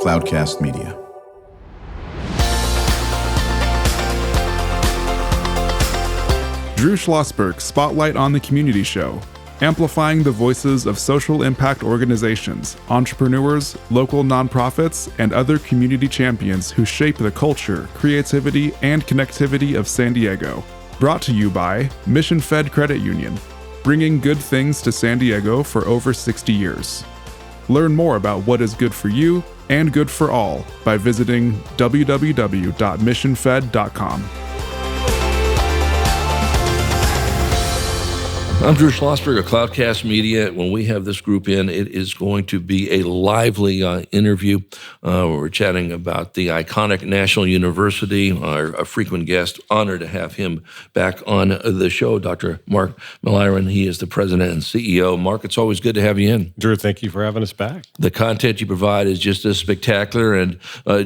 Cloudcast Media. Drew Schlosberg Spotlight on the Community Show, amplifying the voices of social impact organizations, entrepreneurs, local nonprofits, and other community champions who shape the culture, creativity, and connectivity of San Diego. Brought to you by Mission Fed Credit Union, bringing good things to San Diego for over 60 years. Learn more about what is good for you and good for all by visiting www.missionfed.com. I'm Drew Schlosberg of Cloudcast Media. When we have this group in, it is going to be a lively interview. We're chatting about the iconic National University. Our frequent guest, honored to have him back on the show, Dr. Mark Milliron. He is the president and CEO. Mark, it's always good to have you in. Drew, thank you for having us back. The content you provide is just as spectacular, and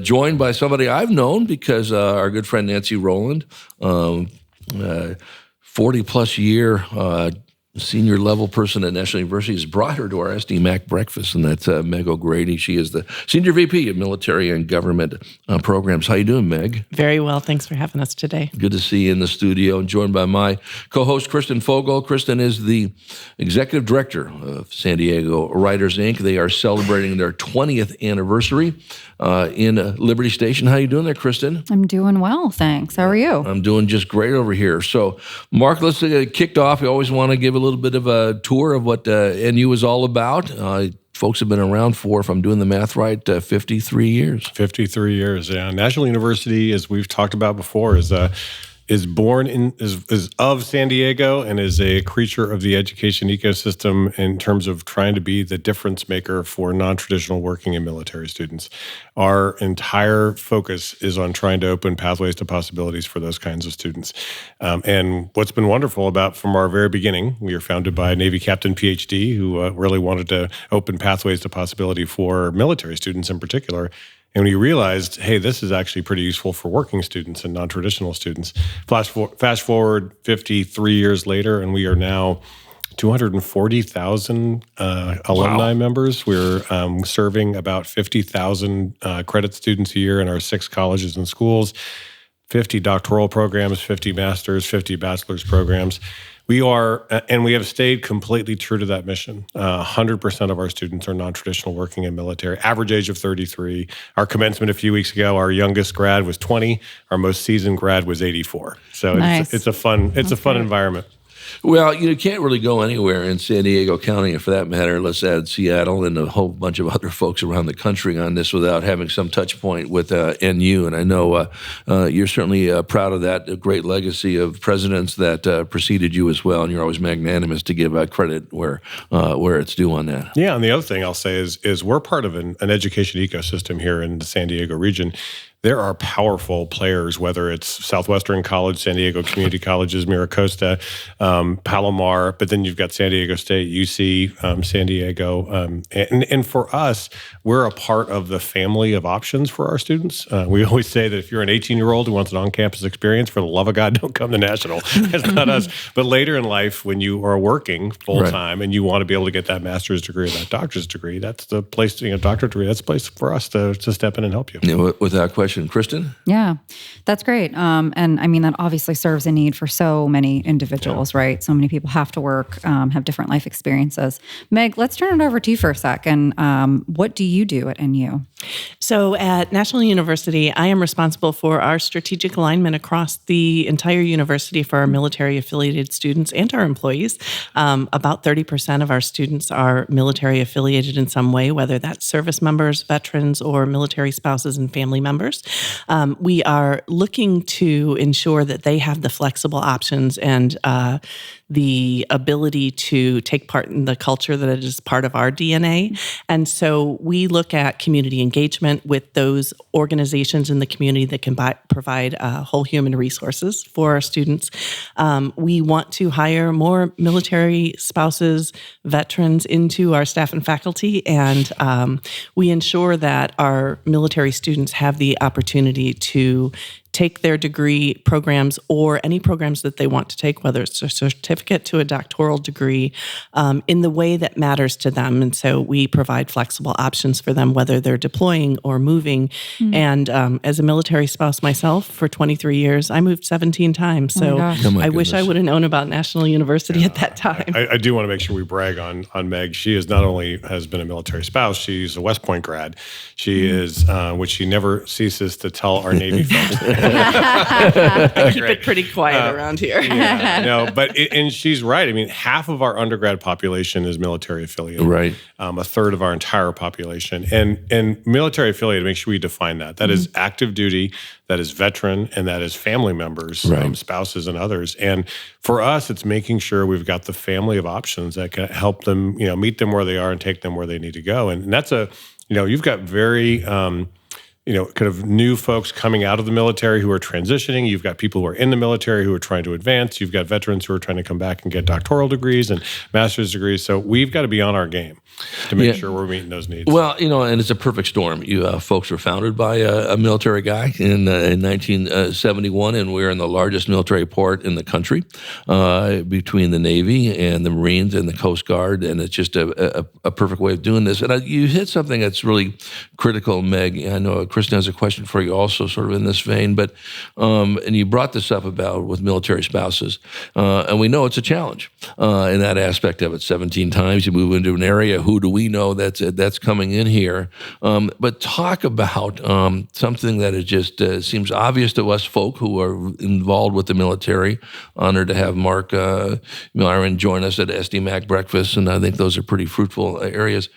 joined by somebody I've known because our good friend Nancy Rowland, 40-plus year senior level person at National University, has brought her to our SDMAC breakfast, and that's Meg O'Grady. She is the Senior VP of Military and Government Programs. How you doing, Meg? Very well. Thanks for having us today. Good to see you in the studio, and joined by my co-host, Kristen Fogel. Kristen is the Executive Director of San Diego Writers, Inc. They are celebrating their 20th anniversary in Liberty Station. How you doing there, Kristen? I'm doing well, thanks. How are you? I'm doing just great over here. So, Mark, let's get it kicked off. We always want to give a little bit of a tour of what NU is all about. Folks have been around for, if I'm doing the math right, 53 years. 53 years, yeah. National University, as we've talked about before, is of San Diego and is a creature of the education ecosystem in terms of trying to be the difference maker for non-traditional working and military students. Our entire focus is on trying to open pathways to possibilities for those kinds of students. And what's been wonderful about from our very beginning, we were founded by a Navy captain PhD who really wanted to open pathways to possibility for military students in particular. And we realized, hey, this is actually pretty useful for working students and non-traditional students. Fast forward 53 years later, and we are now 240,000 alumni members. We're serving about 50,000 credit students a year in our 6 colleges and schools, 50 doctoral programs, 50 master's, 50 bachelor's programs. We have stayed completely true to that mission. 100% of our students are non-traditional working and military, average age of 33. Our commencement a few weeks ago, our youngest grad was 20. Our most seasoned grad was 84. So nice. It's a fun environment. Well, you can't really go anywhere in San Diego County, and for that matter, let's add Seattle and a whole bunch of other folks around the country on this without having some touch point with NU. And I know you're certainly proud of that great legacy of presidents that preceded you as well, and you're always magnanimous to give credit where it's due on that. Yeah, and the other thing I'll say is we're part of an education ecosystem here in the San Diego region. There are powerful players, whether it's Southwestern College, San Diego Community Colleges, Miracosta, Palomar, but then you've got San Diego State, UC, San Diego. And for us, we're a part of the family of options for our students. We always say that if you're an 18-year-old who wants an on-campus experience, for the love of God, don't come to National. That's not us. But later in life, when you are working full-time and you want to be able to get that master's degree or that doctorate degree, that's the place, doctorate degree, that's the place for us to step in and help you. Yeah, without question. Kristen? Yeah, that's great. And I mean, that obviously serves a need for so many individuals, right? So many people have to work, have different life experiences. Meg, let's turn it over to you for a second. What do you do at NU? So at National University, I am responsible for our strategic alignment across the entire university for our military-affiliated students and our employees. About 30% of our students are military-affiliated in some way, whether that's service members, veterans, or military spouses and family members. We are looking to ensure that they have the flexible options and the ability to take part in the culture that is part of our DNA. And so we look at community engagement with those organizations in the community that can provide whole human resources for our students. We want to hire more military spouses, veterans into our staff and faculty, and we ensure that our military students have the opportunity to take their degree programs or any programs that they want to take, whether it's a certificate to a doctoral degree, in the way that matters to them. And so we provide flexible options for them, whether they're deploying or moving. And as a military spouse myself for 23 years, I moved 17 times. So I wish I would have known about National University at that time. I do want to make sure we brag on Meg. She is not only has been a military spouse, she's a West Point grad. She is, which she never ceases to tell our Navy folks. I keep it pretty quiet around here. And she's right. I mean, half of our undergrad population is military affiliated. Right. A third of our entire population. And military affiliated, make sure we define that. That is active duty, that is veteran, and that is family members, spouses and others. And for us, it's making sure we've got the family of options that can help them, meet them where they are and take them where they need to go. And that's you've got very, kind of new folks coming out of the military who are transitioning. You've got people who are in the military who are trying to advance. You've got veterans who are trying to come back and get doctoral degrees and master's degrees. So we've got to be on our game to make sure we're meeting those needs. Well, and it's a perfect storm. You folks were founded by a military guy in 1971, and we're in the largest military port in the country, between the Navy and the Marines and the Coast Guard, and it's just a perfect way of doing this. And you hit something that's really critical, Meg. I know Kristen has a question for you also sort of in this vein, but and you brought this up about with military spouses, and we know it's a challenge in that aspect of it. 17 times you move into an area, who do we know that's coming in here? But talk about something that is just seems obvious to us folk who are involved with the military. Honored to have Mark Milliron join us at SDMAC breakfast, and I think those are pretty fruitful areas.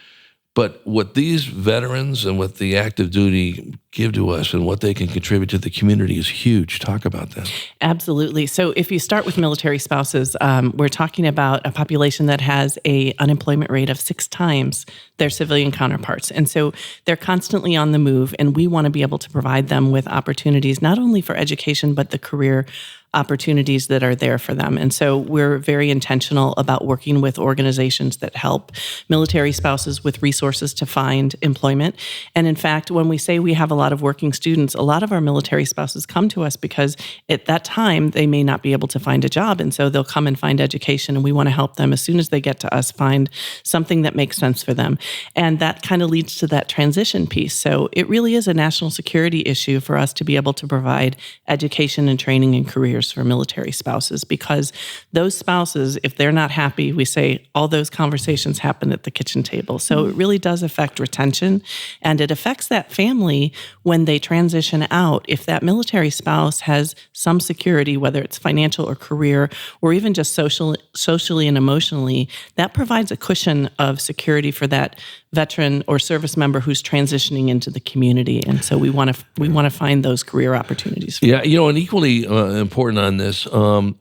But what these veterans and what the active duty give to us and what they can contribute to the community is huge. Talk about that. Absolutely. So if you start with military spouses, we're talking about a population that has an unemployment rate of 6 times their civilian counterparts. And so they're constantly on the move, and we want to be able to provide them with opportunities, not only for education, but the career opportunities that are there for them. And so we're very intentional about working with organizations that help military spouses with resources to find employment. And in fact, when we say we have a lot of working students, a lot of our military spouses come to us because at that time they may not be able to find a job. And so they'll come and find education, and we want to help them as soon as they get to us find something that makes sense for them. And that kind of leads to that transition piece. So it really is a national security issue for us to be able to provide education and training and careers for military spouses, because those spouses, if they're not happy, we say all those conversations happen at the kitchen table. So it really does affect retention, and it affects that family when they transition out. If that military spouse has some security, whether it's financial or career, or even just socially and emotionally, that provides a cushion of security for that veteran or service member who's transitioning into the community. And so we want to find those career opportunities for them. And equally important on this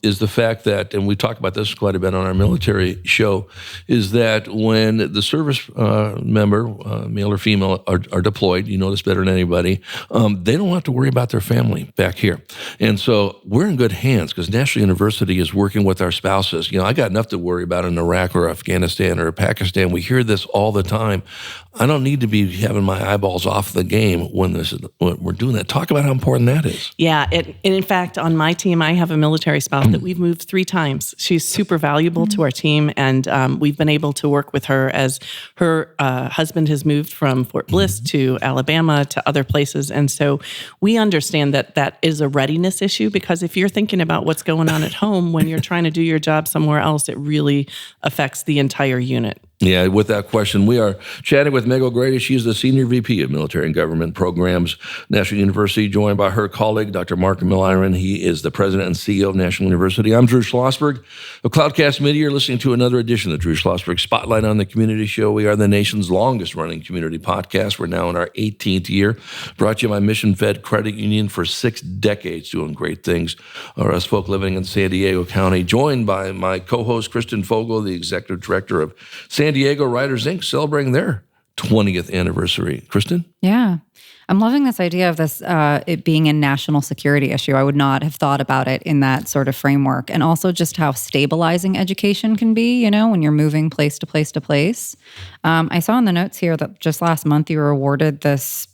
is the fact that, and we talk about this quite a bit on our military show, is that when the service member, male or female, are deployed, you know this better than anybody, they don't have to worry about their family back here. And so we're in good hands because National University is working with our spouses. I got enough to worry about in Iraq or Afghanistan or Pakistan. We hear this all the time. I don't need to be having my eyeballs off the game when we're doing that. Talk about how important that is. Yeah. And in fact, on my team, I have a military spouse that we've moved 3 times. She's super valuable to our team, and we've been able to work with her as her husband has moved from Fort Bliss to Alabama to other places. And so we understand that is a readiness issue, because if you're thinking about what's going on at home when you're trying to do your job somewhere else, it really affects the entire unit. Yeah, with that question, we are chatting with Meg O'Grady. She's the Senior VP of Military and Government Programs, National University, joined by her colleague, Dr. Mark Milliron. He is the President and CEO of National University. I'm Drew Schlosberg of Cloudcast Media. You're listening to another edition of the Drew Schlosberg Spotlight on the Community Show. We are the nation's longest-running community podcast. We're now in our 18th year. Brought to you by Mission Fed Credit Union for 6 decades, doing great things for us folk living in San Diego County. Joined by my co-host, Kristen Fogel, the Executive Director of San Diego Writers, Inc., celebrating their 20th anniversary. Kristen? Yeah. I'm loving this idea of this, it being a national security issue. I would not have thought about it in that sort of framework. And also just how stabilizing education can be, when you're moving place to place to place. I saw in the notes here that just last month you were awarded this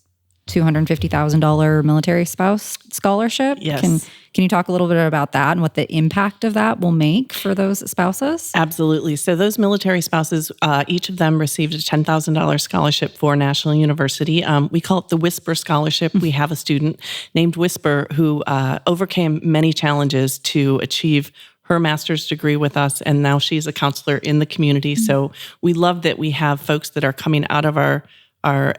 $250,000 military spouse scholarship. Yes. Can you talk a little bit about that and what the impact of that will make for those spouses? Absolutely. So those military spouses, each of them received a $10,000 scholarship for National University. We call it the Whisper Scholarship. We have a student named Whisper who overcame many challenges to achieve her master's degree with us, and now she's a counselor in the community. So we love that we have folks that are coming out of our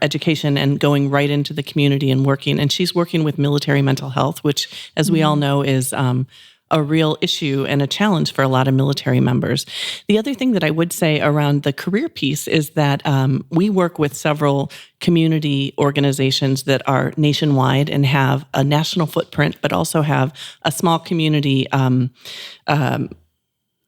education and going right into the community and working. And she's working with military mental health, which, as we all know, is a real issue and a challenge for a lot of military members. The other thing that I would say around the career piece is that we work with several community organizations that are nationwide and have a national footprint, but also have a small community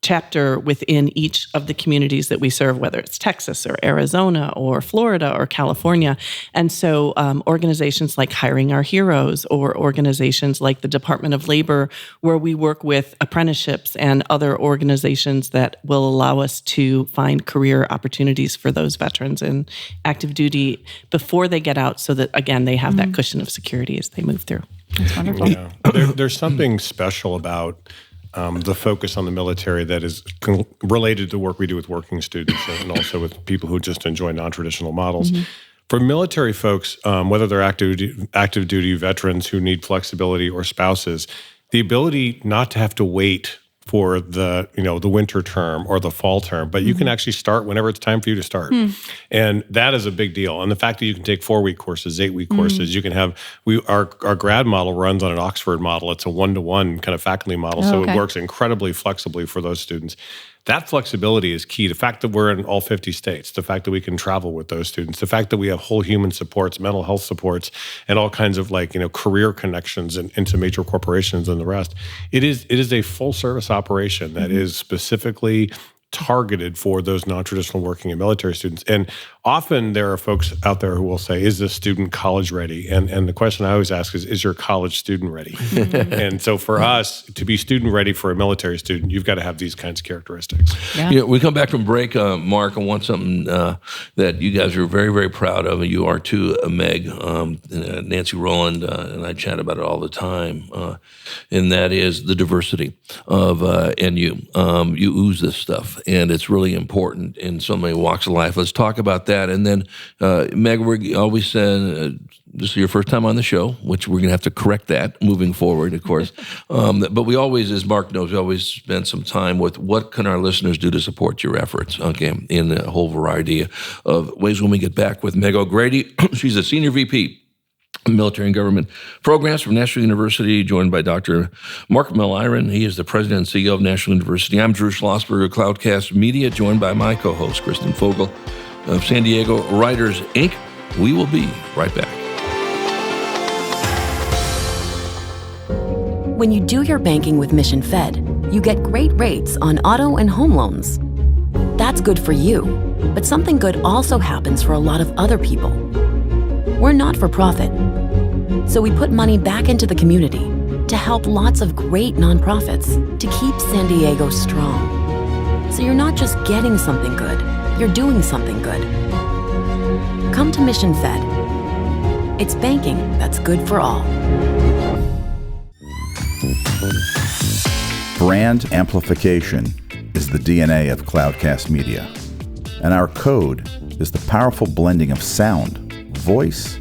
chapter within each of the communities that we serve, whether it's Texas or Arizona or Florida or California. And so organizations like Hiring Our Heroes or organizations like the Department of Labor, where we work with apprenticeships and other organizations that will allow us to find career opportunities for those veterans in active duty before they get out, so that, again, they have that cushion of security as they move through. That's wonderful. Yeah. There's something special about the focus on the military that is related to work we do with working students and also with people who just enjoy non-traditional models. For military folks, whether they're active duty veterans who need flexibility or spouses, the ability not to have to wait for the winter term or the fall term, but you can actually start whenever it's time for you to start. And that is a big deal. And the fact that you can take 4-week courses, 8-week courses, you can have, our grad model runs on an Oxford model. It's a 1-to-1 kind of faculty model. So it works incredibly flexibly for those students. That flexibility is key. The fact that we're in all 50 states, the fact that we can travel with those students, the fact that we have whole human supports, mental health supports, and all kinds of career connections into major corporations and the rest. It is a full service operation that is specifically targeted for those non-traditional working and military students. And often there are folks out there who will say, is this student college ready? And the question I always ask is your college student ready? And so for us, to be student ready for a military student, you've got to have these kinds of characteristics. Yeah, we come back from break, Mark. I want something that you guys are very, very proud of, and you are too, Meg. Nancy Rowland and I chat about it all the time, and that is the diversity of NU. You ooze this stuff, and it's really important in so many walks of life. Let's talk about that. And then, Meg, we always said, this is your first time on the show, which we're going to have to correct that moving forward, of course. But we always, as Mark knows, we always spend some time with what can our listeners do to support your efforts, okay, in a whole variety of ways. When we get back with Meg O'Grady, she's a senior VP Military and Government Programs from National University, joined by Dr. Mark Milliron. He is the president and CEO of National University. I'm Drew Schlosberg of Cloudcast Media, joined by my co-host, Kristen Fogel of San Diego Writers, Inc. We will be right back. When you do your banking with Mission Fed, you get great rates on auto and home loans. That's good for you, but something good also happens for a lot of other people. We're not for profit, so we put money back into the community to help lots of great nonprofits to keep San Diego strong. So you're not just getting something good, you're doing something good. Come to Mission Fed. It's banking that's good for all. Brand amplification is the DNA of Cloudcast Media, and our code is the powerful blending of sound, voice,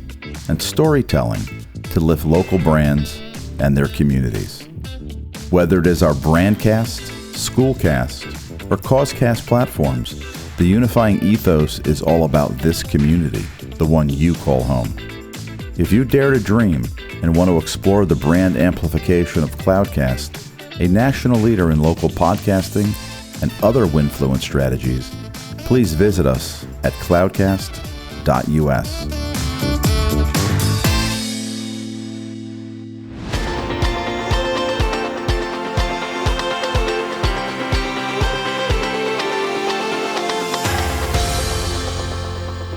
and storytelling to lift local brands and their communities. Whether it is our Brandcast, Schoolcast, or Causecast platforms, the unifying ethos is all about this community, the one you call home. If you dare to dream and want to explore the brand amplification of Cloudcast, a national leader in local podcasting and other Winfluence strategies, please visit us at cloudcast.us.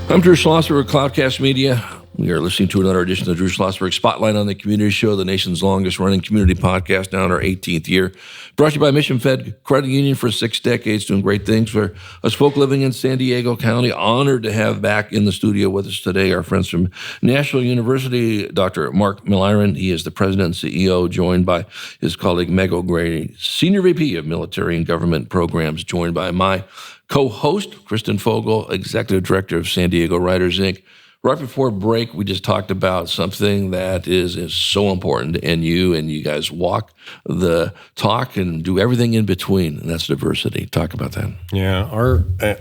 I'm Drew Schlosberg of Cloudcast Media. We are listening to another edition of the Drew Schlosberg Spotlight on the Community Show, the nation's longest-running community podcast, now in our 18th year. Brought to you by Mission Fed Credit Union for 6 decades, doing great things for us folk living in San Diego County. Honored to have back in the studio with us today our friends from National University, Dr. Mark Milliron. He is the president and CEO, joined by his colleague Meg O'Grady, Senior VP of Military and Government Programs, joined by my co-host, Kristen Fogel, Executive Director of San Diego Writers, Inc. Right before break, we just talked about something that is so important to NU, and you guys walk the talk and do everything in between, and that's diversity. Talk about that. Yeah,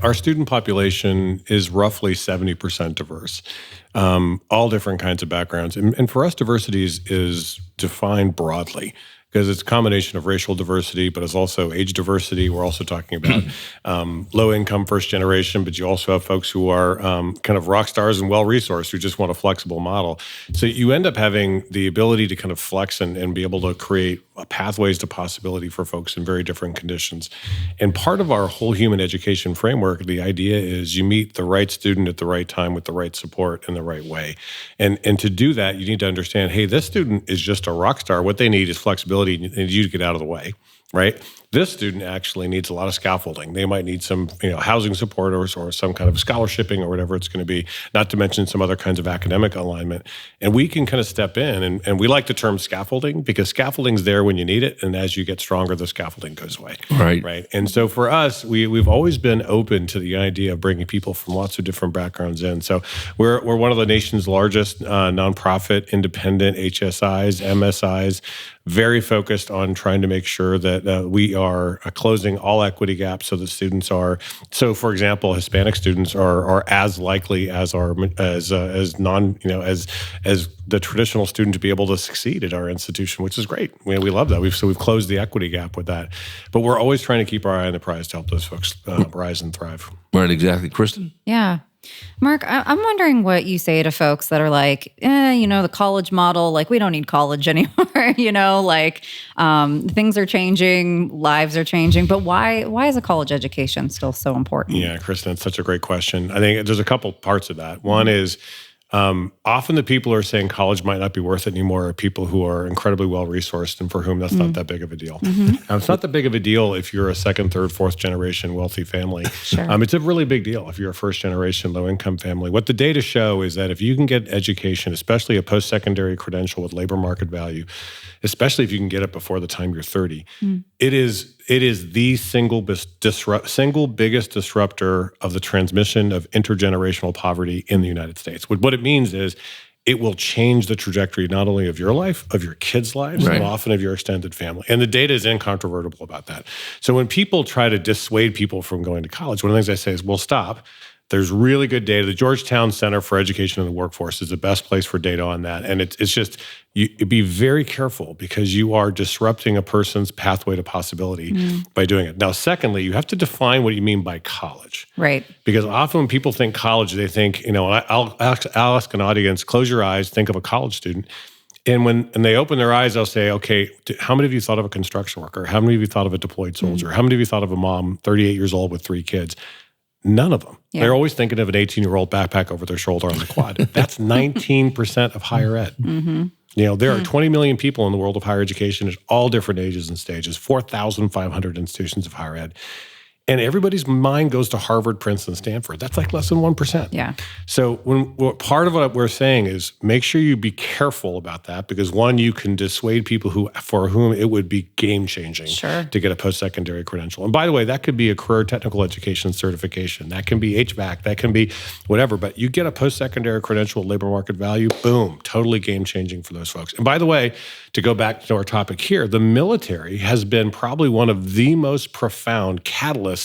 our student population is roughly 70% diverse, all different kinds of backgrounds. And for us, diversity is defined broadly, because it's a combination of racial diversity, but it's also age diversity. We're also talking about low-income first generation, but you also have folks who are kind of rock stars and well-resourced who just want a flexible model. So you end up having the ability to kind of flex and be able to create pathways to possibility for folks in very different conditions. And part of our whole human education framework, the idea is you meet the right student at the right time with the right support in the right way. And to do that, you need to understand, hey, this student is just a rock star. What they need is flexibility. They need you to get out of the way, right? This student actually needs a lot of scaffolding. They might need some, housing support or some kind of scholarshiping or whatever it's going to be, not to mention some other kinds of academic alignment. And we can kind of step in, and we like the term scaffolding because scaffolding's there when you need it, and as you get stronger, the scaffolding goes away. Right. And so for us, we've always been open to the idea of bringing people from lots of different backgrounds in. So we're one of the nation's largest nonprofit, independent HSIs, MSIs, very focused on trying to make sure that we are closing all equity gaps so that students are. So, for example, Hispanic students are as likely as the traditional student to be able to succeed at our institution, which is great. We love that. We've closed the equity gap with that, but we're always trying to keep our eye on the prize to help those folks rise and thrive. Right, exactly, Kristen. Yeah. Mark, I'm wondering what you say to folks that are like, the college model, like we don't need college anymore, things are changing, lives are changing, but why is a college education still so important? Yeah, Kristen, that's such a great question. I think there's a couple parts of that. One is often the people who are saying college might not be worth it anymore are people who are incredibly well-resourced and for whom that's not that big of a deal. It's not that big of a deal if you're a second, third, fourth generation wealthy family. Sure. It's a really big deal if you're a first generation low-income family. What the data show is that if you can get education, especially a post-secondary credential with labor market value, especially if you can get it before the time you're 30, it is the single biggest disruptor of the transmission of intergenerational poverty in the United States. What it means is it will change the trajectory not only of your life, of your kids' lives, but often of your extended family. And the data is incontrovertible about that. So when people try to dissuade people from going to college, one of the things I say is, well, stop. There's really good data. The Georgetown Center for Education in the Workforce is the best place for data on that. And it's just, you be very careful because you are disrupting a person's pathway to possibility by doing it. Now, secondly, you have to define what you mean by college. Right. Because often when people think college, they think, I'll ask an audience, close your eyes, think of a college student. And when they open their eyes, they'll say, okay, how many of you thought of a construction worker? How many of you thought of a deployed soldier? How many of you thought of a mom, 38 years old with 3 kids? None of them. Yeah. They're always thinking of an 18-year-old backpack over their shoulder on the quad. That's 19% of higher ed. There are 20 million people in the world of higher education at all different ages and stages, 4,500 institutions of higher ed. And everybody's mind goes to Harvard, Princeton, Stanford. That's like less than 1%. Yeah. So part of what we're saying is make sure you be careful about that because one, you can dissuade people for whom it would be game-changing to get a post-secondary credential. And by the way, that could be a career technical education certification. That can be HVAC. That can be whatever. But you get a post-secondary credential at labor market value, boom, totally game-changing for those folks. And by the way, to go back to our topic here, the military has been probably one of the most profound catalysts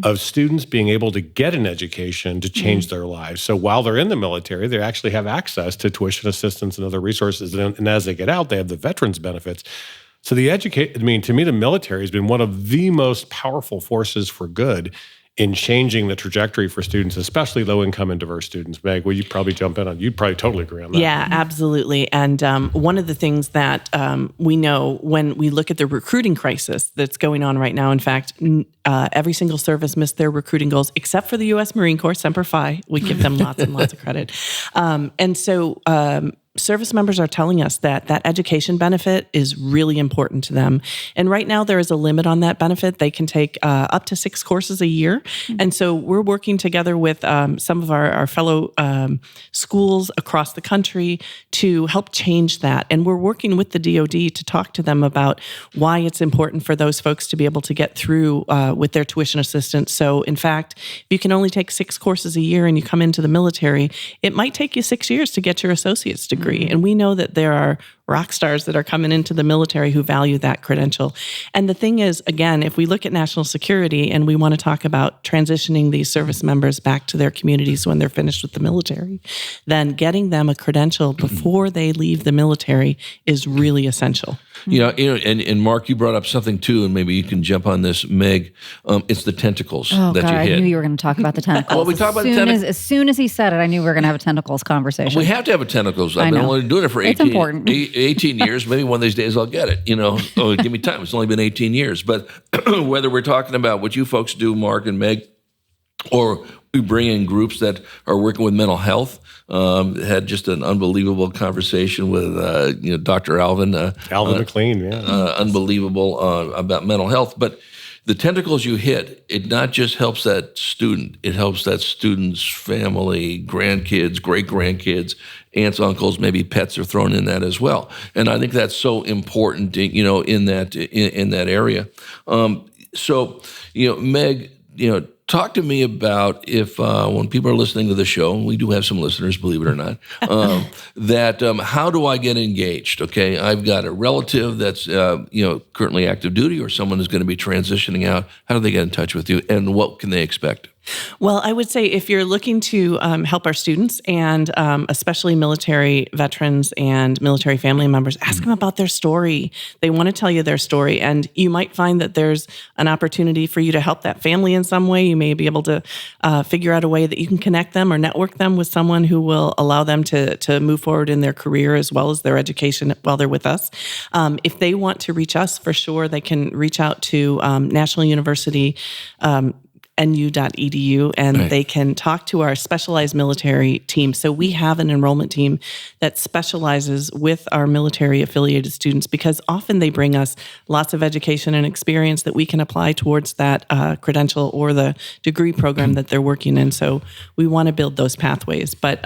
of students being able to get an education to change their lives. So while they're in the military, they actually have access to tuition assistance and other resources. And as they get out, they have the veterans benefits. So to me, the military has been one of the most powerful forces for good in changing the trajectory for students, especially low-income and diverse students. Meg, will you probably jump in on? You'd probably totally agree on that. Yeah, absolutely. And one of the things that we know when we look at the recruiting crisis that's going on right now, in fact, every single service missed their recruiting goals, except for the U.S. Marine Corps, Semper Fi. We give them lots and lots of credit. And so service members are telling us that that education benefit is really important to them. And right now there is a limit on that benefit. They can take up to 6 courses a year. And so we're working together with some of our fellow schools across the country to help change that. And we're working with the DoD to talk to them about why it's important for those folks to be able to get through with their tuition assistance. So in fact, if you can only take 6 courses a year and you come into the military, it might take you 6 years to get your associate's degree. And we know that there are rock stars that are coming into the military who value that credential. And the thing is, again, if we look at national security and we want to talk about transitioning these service members back to their communities when they're finished with the military, then getting them a credential before they leave the military is really essential. And Mark, you brought up something too, and maybe you can jump on this, Meg. It's the tentacles that God, you hit. I knew you were going to talk about the tentacles. Well, we talk about tentacles. As soon as he said it, I knew we were going to have a tentacles conversation. We have to have a tentacles. I've been only doing it for 18 years. Maybe one of these days I'll get it. Give me time. It's only been 18 years. But whether we're talking about what you folks do, Mark and Meg, or we bring in groups that are working with mental health. Had just an unbelievable conversation with Dr. Alvin McLean, unbelievable about mental health. But the tentacles you hit, it not just helps that student, it helps that student's family, grandkids, great-grandkids, aunts, uncles, maybe pets are thrown in that as well. And I think that's so important, in that area. Meg, talk to me about if when people are listening to the show, and we do have some listeners, believe it or not, how do I get engaged? Okay, I've got a relative that's currently active duty, or someone who's going to be transitioning out. How do they get in touch with you, and what can they expect? Well, I would say if you're looking to help our students, and especially military veterans and military family members, ask them about their story. They want to tell you their story, and you might find that there's an opportunity for you to help that family in some way. You may be able to figure out a way that you can connect them or network them with someone who will allow them to move forward in their career as well as their education while they're with us. If they want to reach us, for sure, they can reach out to National University nu.edu, and they can talk to our specialized military team. So we have an enrollment team that specializes with our military affiliated students, because often they bring us lots of education and experience that we can apply towards that credential or the degree program that they're working in. So we want to build those pathways. But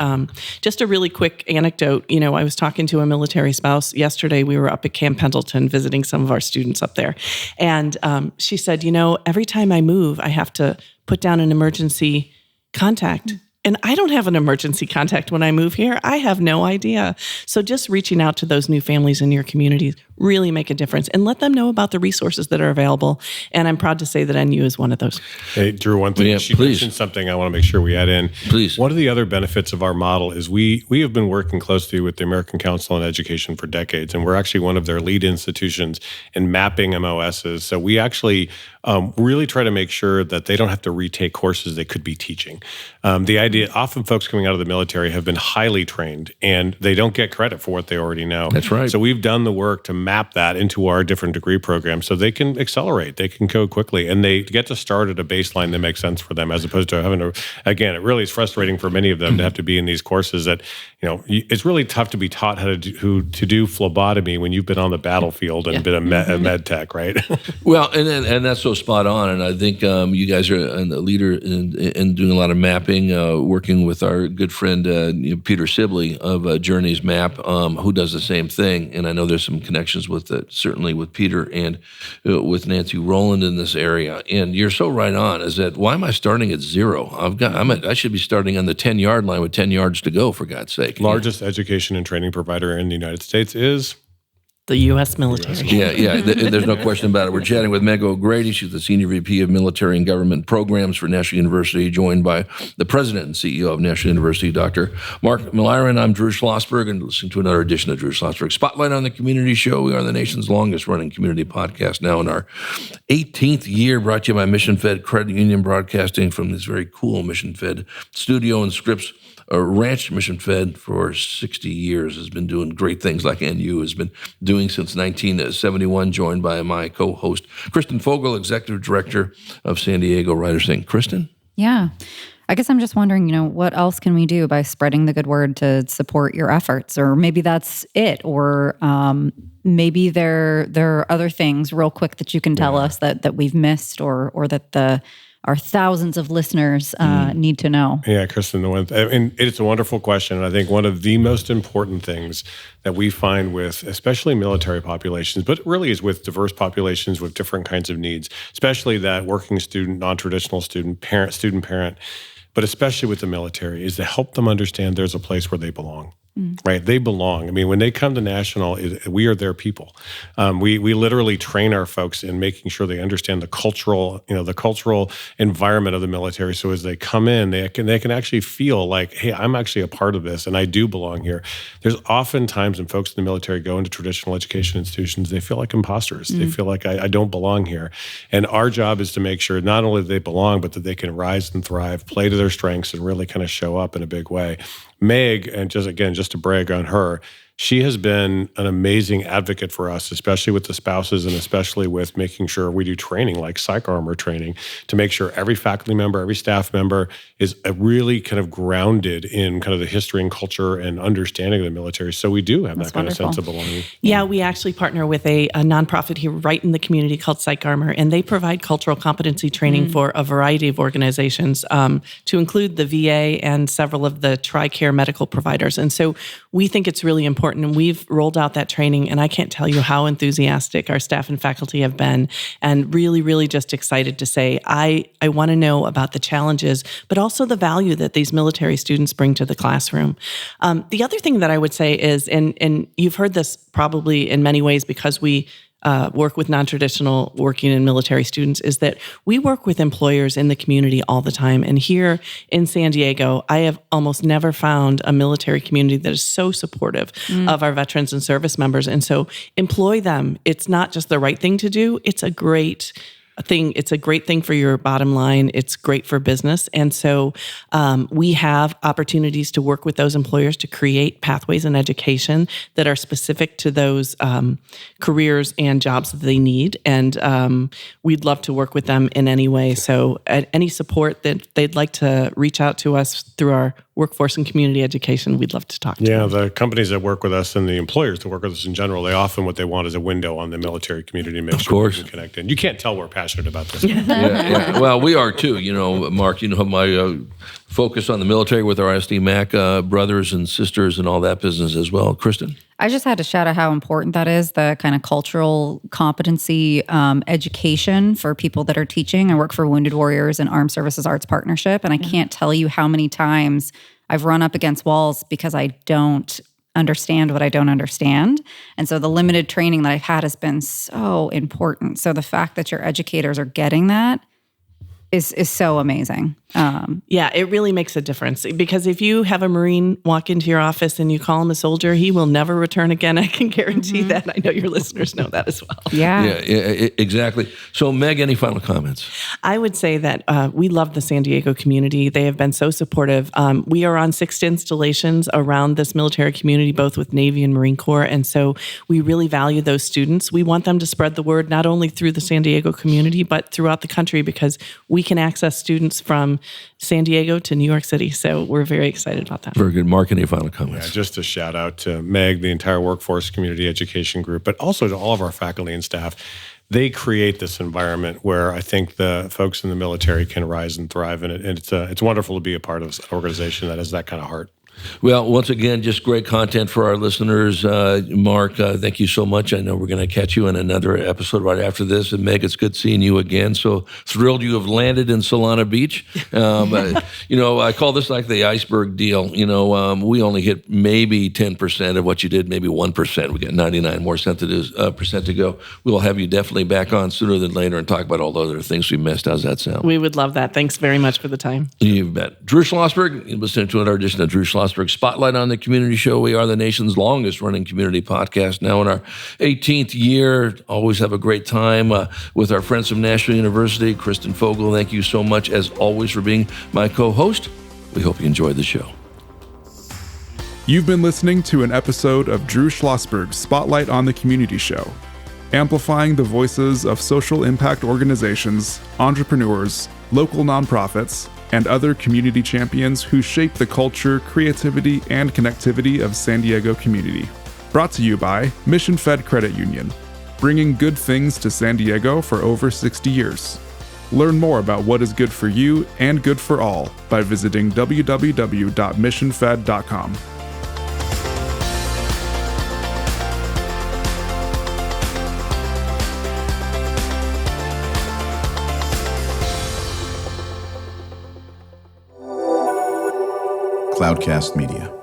just a really quick anecdote, I was talking to a military spouse yesterday. We were up at Camp Pendleton visiting some of our students up there. And she said, every time I move, I have to put down an emergency contact. And I don't have an emergency contact when I move here. I have no idea. So just reaching out to those new families in your communities really make a difference, and let them know about the resources that are available. And I'm proud to say that NU is one of those. Hey, Drew, one thing. She mentioned something I want to make sure we add in. Please. One of the other benefits of our model is we have been working closely with the American Council on Education for decades, and we're actually one of their lead institutions in mapping MOSs. So we actually really try to make sure that they don't have to retake courses they could be teaching. The idea, often folks coming out of the military have been highly trained, and they don't get credit for what they already know. That's right. So we've done the work to map that into our different degree programs so they can accelerate, they can go quickly, and they get to start at a baseline that makes sense for them, as opposed to having to, again, it really is frustrating for many of them to have to be in these courses that, it's really tough to be taught how to do phlebotomy when you've been on the battlefield and been a med tech, right? Well, and that's so spot on, and I think you guys are a leader in doing a lot of mapping, working with our good friend Peter Sibley of Journeys Map, who does the same thing, and I know there's some connections with certainly with Peter and with Nancy Rowland in this area. And you're so right on. Is that why am I starting at 0? I should be starting on the 10-yard line with 10 yards to go, for God's sake. Largest education and training provider in the United States is The U.S. military. Yeah. There's no question about it. We're chatting with Meg O'Grady. She's the Senior VP of Military and Government Programs for National University, joined by the President and CEO of National University, Dr. Mark Milliron. I'm Drew Schlosberg, and listening to another edition of Drew Schlosberg Spotlight on the Community Show. We are the nation's longest-running community podcast, now in our 18th year, brought to you by Mission Fed Credit Union, broadcasting from this very cool Mission Fed studio and Scripps Ranch. Mission Fed for 60 years has been doing great things like NU has been doing since 1971, joined by my co-host, Kristen Fogel, Executive Director of San Diego Writers Inc. Kristen? Yeah. I guess I'm just wondering, what else can we do by spreading the good word to support your efforts? Or maybe that's it. Or maybe there are other things real quick that you can tell us that we've missed or that our thousands of listeners need to know. Yeah, Kristen, it's a wonderful question. And I think one of the most important things that we find with especially military populations, but it really is with diverse populations with different kinds of needs, especially that working student, non-traditional student, parent, but especially with the military, is to help them understand there's a place where they belong. Right, they belong. I mean, when they come to National, we are their people. We literally train our folks in making sure they understand the cultural environment of the military. So as they come in, they can actually feel like, hey, I'm actually a part of this, and I do belong here. There's oftentimes when folks in the military go into traditional education institutions, they feel like imposters. They feel like I don't belong here. And our job is to make sure not only that they belong, but that they can rise and thrive, play to their strengths, and really kind of show up in a big way. Meg, and just to brag on her, she has been an amazing advocate for us, especially with the spouses and especially with making sure we do training like psych armor training to make sure every faculty member, every staff member is really kind of grounded in kind of the history and culture and understanding of the military. So we do have that kind of sense of belonging. Yeah, we actually partner with a nonprofit here right in the community called Psych Armor, and they provide cultural competency training for a variety of organizations, to include the VA and several of the TRICARE medical providers. And so we think it's really important. And we've rolled out that training, and I can't tell you how enthusiastic our staff and faculty have been, and really, really just excited to say, I want to know about the challenges, but also the value that these military students bring to the classroom. The other thing that I would say is, and you've heard this probably in many ways because we work with non-traditional working and military students, is that we work with employers in the community all the time. And here in San Diego, I have almost never found a military community that is so supportive of our veterans and service members. And so employ them. It's not just the right thing to do. It's a great thing. It's a great thing for your bottom line. It's great for business. And so we have opportunities to work with those employers to create pathways in education that are specific to those careers and jobs that they need. And we'd love to work with them in any way. So any support that they'd like to reach out to us through our workforce and community education, we'd love to talk to them. The companies that work with us and the employers that work with us in general, they often what they want is a window on the military community to make sure we can connect in. You can't tell we're passionate about this. Yeah. Well, we are too. Mark, my focus on the military with our ISD MAC brothers and sisters and all that business as well. Kristen? I just had to shout out how important that is, the kind of cultural competency education for people that are teaching. I work for Wounded Warriors and Armed Services Arts Partnership, and I can't tell you how many times I've run up against walls because I don't understand what I don't understand. And so the limited training that I've had has been so important. So the fact that your educators are getting that is so amazing. Yeah, it really makes a difference, because if you have a Marine walk into your office and you call him a soldier, he will never return again. I can guarantee that. I know your listeners know that as well. Yeah, exactly. So Meg, any final comments? I would say that we love the San Diego community. They have been so supportive. We are on 6 installations around this military community, both with Navy and Marine Corps. And so we really value those students. We want them to spread the word, not only through the San Diego community, but throughout the country, because we can access students from San Diego to New York City. So we're very excited about that. Very good. Mark, any final comments? Yeah, just a shout out to Meg, the entire workforce community education group, but also to all of our faculty and staff. They create this environment where I think the folks in the military can rise and thrive. And it's wonderful to be a part of an organization that has that kind of heart. Well, once again, just great content for our listeners. Mark, thank you so much. I know we're going to catch you in another episode right after this. And Meg, it's good seeing you again. So thrilled you have landed in Solana Beach. I call this like the iceberg deal. We only hit maybe 10% of what you did, maybe 1%. We got 99 more percent to go. We'll have you definitely back on sooner than later and talk about all the other things we missed. How's that sound? We would love that. Thanks very much for the time. You bet. Drew Schlosberg, you're listening to another edition of Drew Schlosberg Spotlight on the Community Show. We are the nation's longest running community podcast, now in our 18th year. Always have a great time with our friends from National University. Kristen Fogel, thank you so much, as always, for being my co-host. We hope you enjoyed the show. You've been listening to an episode of Drew Schlosberg's Spotlight on the Community Show, amplifying the voices of social impact organizations, entrepreneurs, local nonprofits, and other community champions who shape the culture, creativity, and connectivity of San Diego community. Brought to you by Mission Fed Credit Union, bringing good things to San Diego for over 60 years. Learn more about what is good for you and good for all by visiting www.missionfed.com. Cloudcast Media.